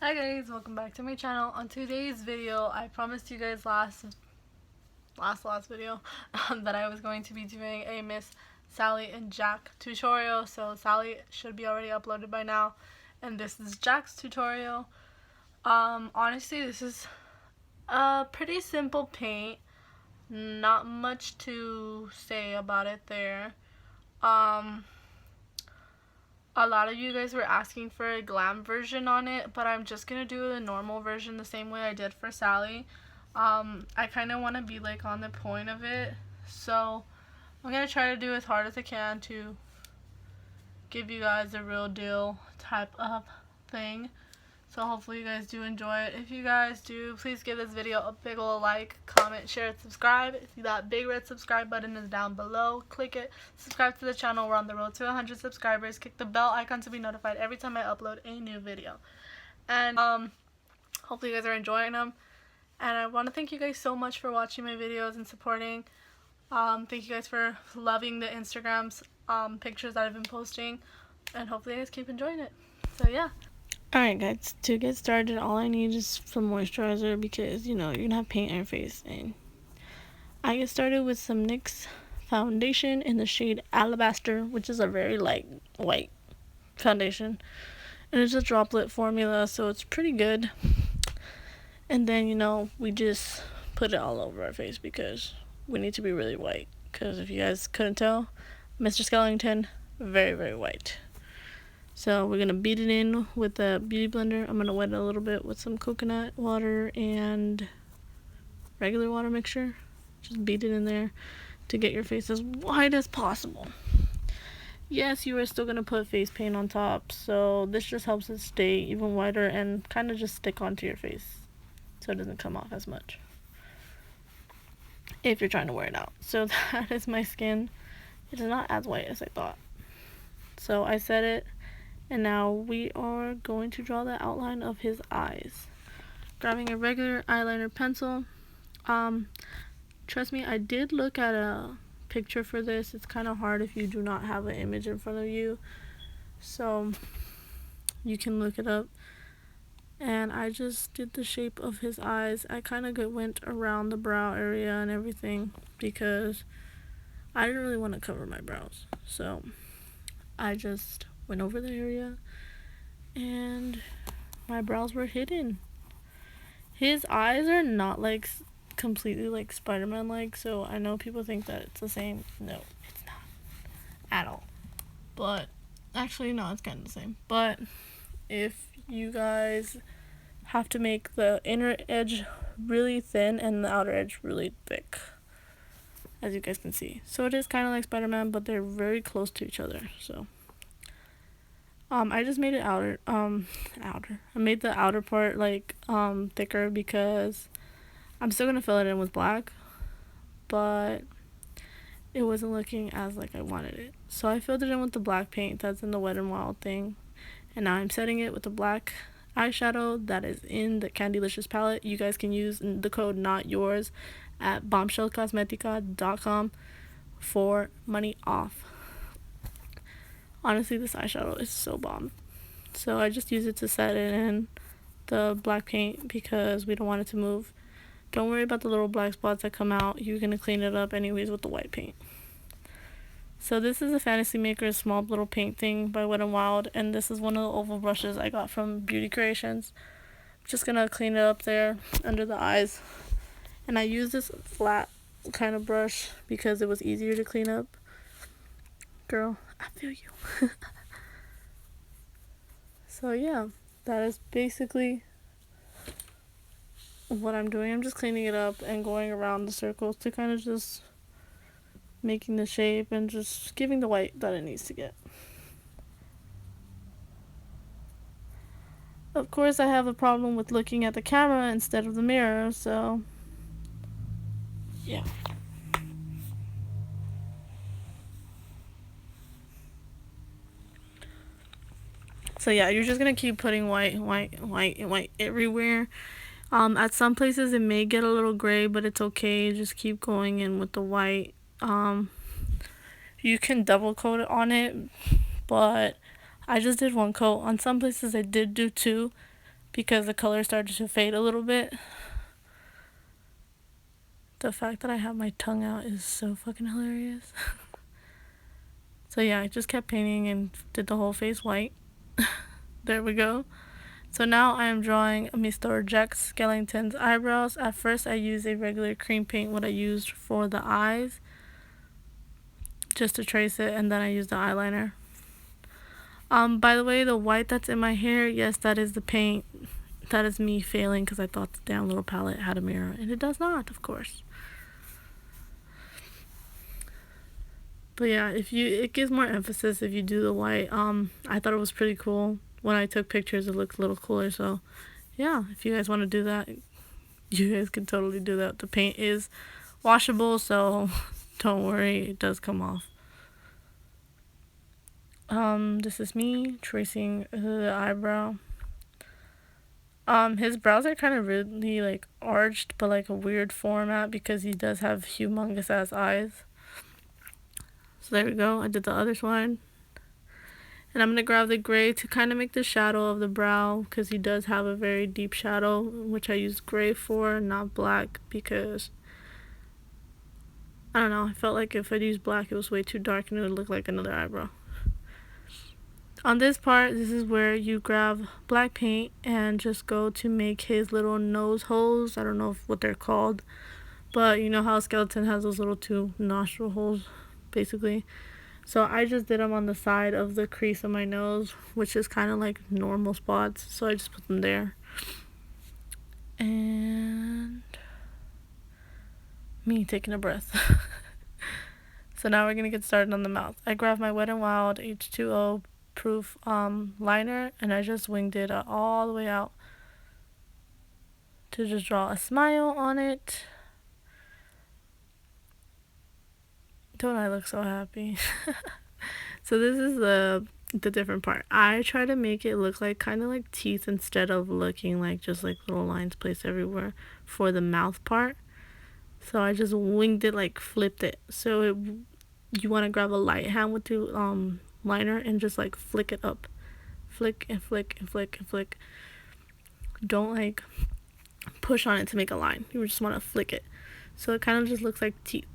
Hi guys, welcome back to my channel. On today's video, I promised you guys last video that I was going to be doing a Miss Sally and Jack tutorial. So Sally should be already uploaded by now, and this is Jack's tutorial. Honestly, this is a pretty simple paint. Not much to say about it there. A lot of you guys were asking for a glam version on it, but I'm just gonna do a normal version the same way I did for Sally. I kind of want to be like on the point of it, so I'm gonna try to do as hard as I can to give you guys a real deal type of thing. So hopefully you guys do enjoy it. If you guys do, please give this video a big ol' like, comment, share, and subscribe. See that big red subscribe button is down below. Click it. Subscribe to the channel. We're on the road to 100 subscribers. Click the bell icon to be notified every time I upload a new video. And hopefully you guys are enjoying them. And I want to thank you guys so much for watching my videos and supporting. Thank you guys for loving the Instagram's pictures that I've been posting. And hopefully you guys keep enjoying it. So yeah. Alright guys, to get started, all I need is some moisturizer because, you know, you're going to have paint on your face. And I get started with some NYX foundation in the shade Alabaster, which is a very light white foundation. And it's a droplet formula, so it's pretty good. And then, you know, we just put it all over our face because we need to be really white. Because if you guys couldn't tell, Mr. Skellington, very, very white. So we're going to beat it in with the beauty blender. I'm going to wet it a little bit with some coconut water and regular water mixture. Just beat it in there to get your face as white as possible. Yes, you are still going to put face paint on top, so this just helps it stay even whiter and kind of just stick onto your face so it doesn't come off as much if you're trying to wear it out. So that is my skin. It is not as white as I thought. So I set it. And now we are going to draw the outline of his eyes. Grabbing a regular eyeliner pencil. Trust me, I did look at a picture for this. It's kind of hard if you do not have an image in front of you. So you can look it up. And I just did the shape of his eyes. I kind of went around the brow area and everything because I didn't really want to cover my brows. So I just went over the area and my brows were hidden. His eyes are not like completely like Spider-Man like, so I know people think that it's the same. No, it's not at all. But actually no, it's kind of the same. But if you guys have to make the inner edge really thin and the outer edge really thick, as you guys can see. So it is kind of like Spider-Man, but they're very close to each other. So I just made it I made the outer part like thicker because I'm still gonna fill it in with black, but it wasn't looking as like I wanted it. So I filled it in with the black paint that's in the Wet n Wild thing, and now I'm setting it with the black eyeshadow that is in the Candylicious palette. You guys can use the code #NotYours at bombshellcosmetica.com for money off. Honestly, this eyeshadow is so bomb. So I just use it to set it in the black paint because we don't want it to move. Don't worry about the little black spots that come out. You're going to clean it up anyways with the white paint. So this is a Fantasy Maker's small little paint thing by Wet n Wild. And this is one of the oval brushes I got from Beauty Creations. I'm just going to clean it up there under the eyes. And I use this flat kind of brush because it was easier to clean up. Girl, I feel you. So yeah, that is basically what I'm doing. I'm just cleaning it up and going around the circles to kind of just making the shape and just giving the white that it needs to get. Of course, I have a problem with looking at the camera instead of the mirror, so yeah. So yeah, you're just gonna keep putting white everywhere. At some places it may get a little gray, but it's okay. Just keep going in with the white. You can double coat it on it, but I just did one coat. On some places I did do two, because the color started to fade a little bit. The fact that I have my tongue out is so fucking hilarious. So yeah, I just kept painting and did the whole face white. There we go. So now I am drawing Mr. Jack Skellington's eyebrows. At first I used a regular cream paint, what I used for the eyes, just to trace it, and then I used the eyeliner. By the way, the white that's in my hair, yes, that is the paint. That is me failing because I thought the damn little palette had a mirror, and it does not, of course. But yeah, it gives more emphasis if you do the white. I thought it was pretty cool. When I took pictures, it looked a little cooler. So yeah, if you guys want to do that, you guys can totally do that. The paint is washable, so don't worry, it does come off. This is me tracing the eyebrow. His brows are kind of really like arched, but like a weird format because he does have humongous ass eyes. So there we go. I did the other side. And I'm going to grab the gray to kind of make the shadow of the brow because he does have a very deep shadow, which I used gray for, not black, because I don't know, I felt like if I'd used black it was way too dark and it would look like another eyebrow. On this part, this is where you grab black paint and just go to make his little nose holes. I don't know what they're called, but you know how a skeleton has those little two nostril holes, basically. So I just did them on the side of the crease of my nose, which is kind of like normal spots. So I just put them there. And me taking a breath. So now we're going to get started on the mouth. I grabbed my Wet n Wild H2O proof liner, and I just winged it all the way out to just draw a smile on it. Don't I look so happy? So this is the different part. I try to make it look like kind of like teeth instead of looking like just like little lines placed everywhere for the mouth part. So I just winged it, like flipped it. So you want to grab a light hand with the liner and just like flick it up. Flick and flick and flick and flick. Don't like push on it to make a line. You just want to flick it. So it kind of just looks like teeth.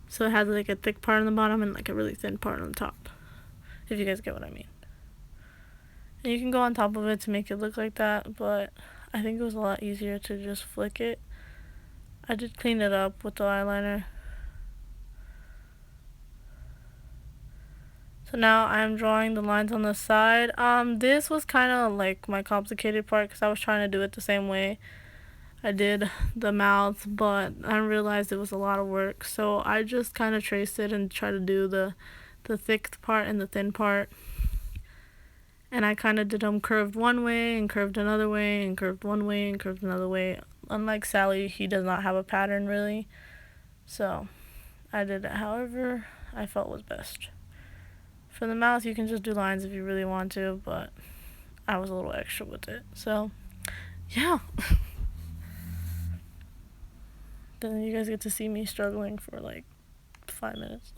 So it has like a thick part on the bottom and like a really thin part on the top, if you guys get what I mean. And you can go on top of it to make it look like that, but I think it was a lot easier to just flick it. I did clean it up with the eyeliner. So now I'm drawing the lines on the side. This was kind of like my complicated part because I was trying to do it the same way I did the mouth, but I realized it was a lot of work. So I just kind of traced it and tried to do the thick part and the thin part. And I kind of did them curved one way and curved another way and curved one way and curved another way. Unlike Sally, he does not have a pattern really. So I did it however I felt was best. For the mouth, you can just do lines if you really want to, but I was a little extra with it. So yeah. Then you guys get to see me struggling for like 5 minutes.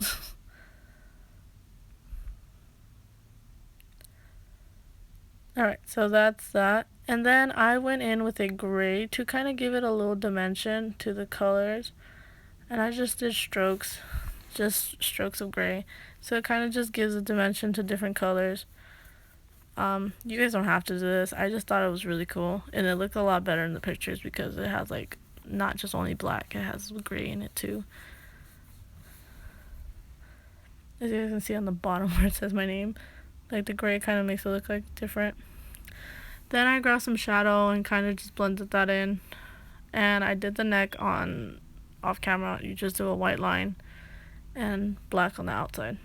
Alright, so that's that. And then I went in with a gray to kind of give it a little dimension to the colors. And I just did strokes, just strokes of gray. So it kind of just gives a dimension to different colors. You guys don't have to do this. I just thought it was really cool. And it looked a lot better in the pictures because it has like not just only black, it has gray in it too. As you guys can see on the bottom where it says my name, like the gray kind of makes it look like different. Then I grabbed some shadow and kind of just blended that in. And I did the neck on off camera. You just do a white line and black on the outside.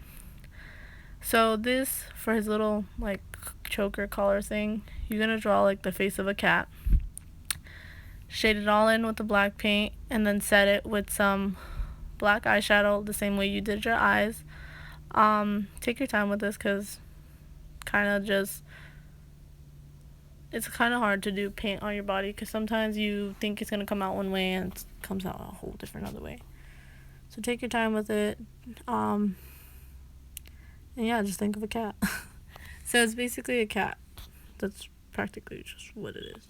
So this, for his little like choker collar thing, you're gonna draw like the face of a cat. Shade it all in with the black paint and then set it with some black eyeshadow the same way you did your eyes. Take your time with this because it's kind of hard to do paint on your body because sometimes you think it's going to come out one way and it comes out a whole different other way. So take your time with it. And yeah, just think of a cat. So it's basically a cat that's practically just what it is.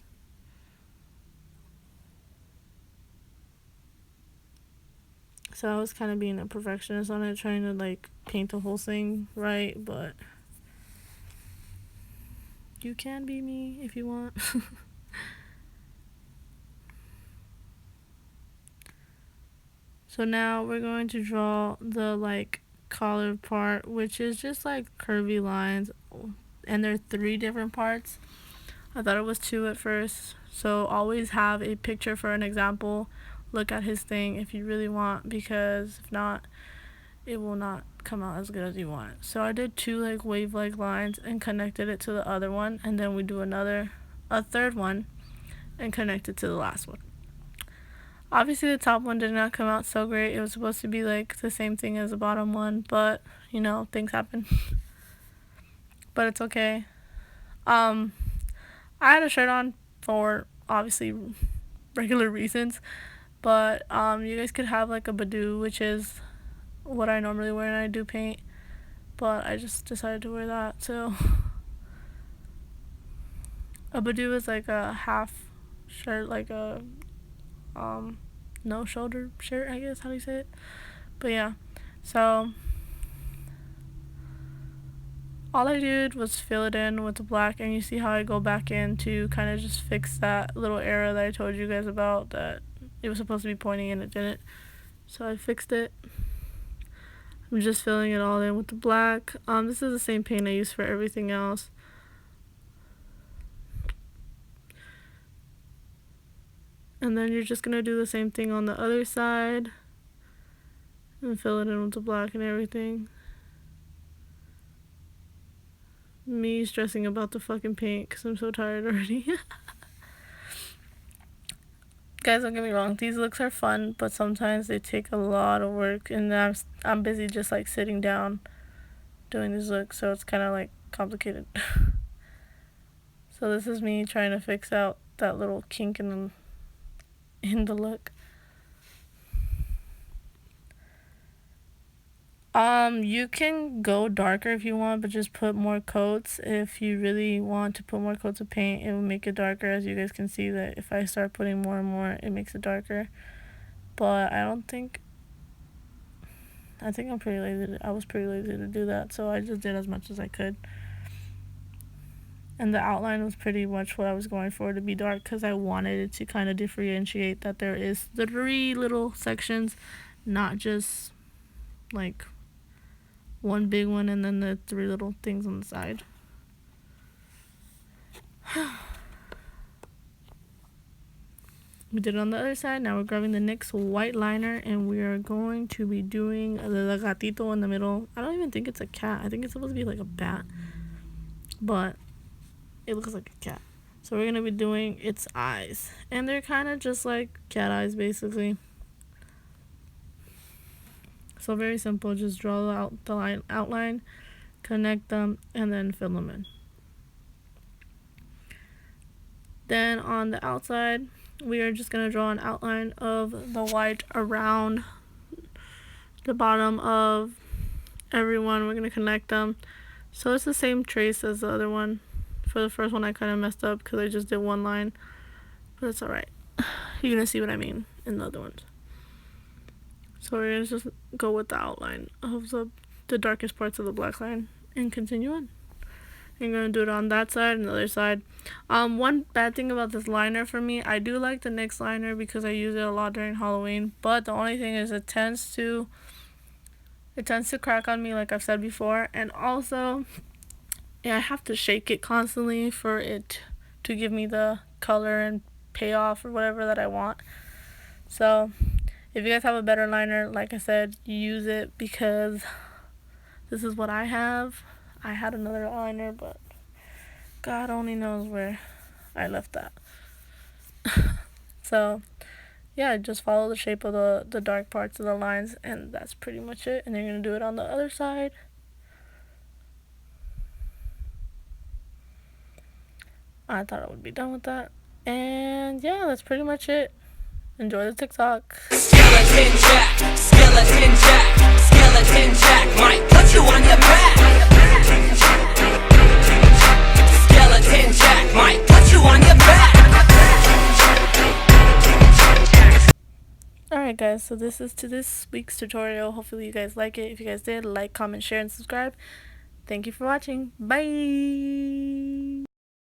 So I was kind of being a perfectionist on it, trying to like paint the whole thing right, but you can be me if you want. So now we're going to draw the like collar part, which is just like curvy lines, and there are 3 different parts. I thought it was 2 at first, so always have a picture for an example. Look at his thing if you really want, because if not, it will not come out as good as you want. So I did 2 like wave-like lines and connected it to the other one, and then we do a third one and connect it to the last one. Obviously the top one did not come out so great. It was supposed to be like the same thing as the bottom one, but you know, things happen. But it's okay. I had a shirt on for obviously regular reasons, but you guys could have like a badoo, which is what I normally wear when I do paint, but I just decided to wear that. So a badoo is like a half shirt, like a no shoulder shirt, I guess, how do you say it? But yeah, so all I did was fill it in with the black, and you see how I go back in to kind of just fix that little error that I told you guys about, that it was supposed to be pointing and it didn't. So I fixed it. I'm just filling it all in with the black. This is the same paint I use for everything else. And then you're just going to do the same thing on the other side and fill it in with the black and everything. Me stressing about the fucking paint because I'm so tired already. Guys, don't get me wrong, these looks are fun, but sometimes they take a lot of work, and I'm busy just like sitting down doing these looks, so it's kind of like complicated. So this is me trying to fix out that little kink in the look. You can go darker if you want, but just put more coats. If you really want to put more coats of paint, it will make it darker. As you guys can see, that if I start putting more and more, it makes it darker. But I think I'm pretty lazy. I was pretty lazy to do that, so I just did as much as I could. And the outline was pretty much what I was going for, to be dark, because I wanted it to kind of differentiate that there is 3 little sections, not just like one big one and then the 3 little things on the side. We did it on the other side. Now we're grabbing the NYX white liner, and we are going to be doing the gatito in the middle. I don't even think it's a cat. I think it's supposed to be like a bat, but it looks like a cat. So we're going to be doing its eyes, and they're kind of just like cat eyes basically. So very simple, just draw out the outline, connect them, and then fill them in. Then on the outside, we are just going to draw an outline of the white around the bottom of everyone. We're going to connect them. So it's the same trace as the other one. For the first one, I kind of messed up because I just did one line, but it's alright. You're going to see what I mean in the other ones. So we're going to just go with the outline of the darkest parts of the black line and continue on. I'm going to do it on that side and the other side. One bad thing about this liner for me, I do like the NYX liner because I use it a lot during Halloween, but the only thing is it tends to crack on me, like I've said before, and also I have to shake it constantly for it to give me the color and payoff or whatever that I want. So if you guys have a better liner, like I said, use it, because this is what I have. I had another liner, but God only knows where I left that. So yeah, just follow the shape of the dark parts of the lines, and that's pretty much it. And you're going to do it on the other side. I thought I would be done with that. And yeah, that's pretty much it. Enjoy the TikTok. Skeleton Jack, Skeleton Jack, Skeleton Jack might put you on your back. Skeleton Jack might Alright guys, so this is to this week's tutorial. Hopefully you guys like it. If you guys did, like, comment, share, and subscribe. Thank you for watching. Bye!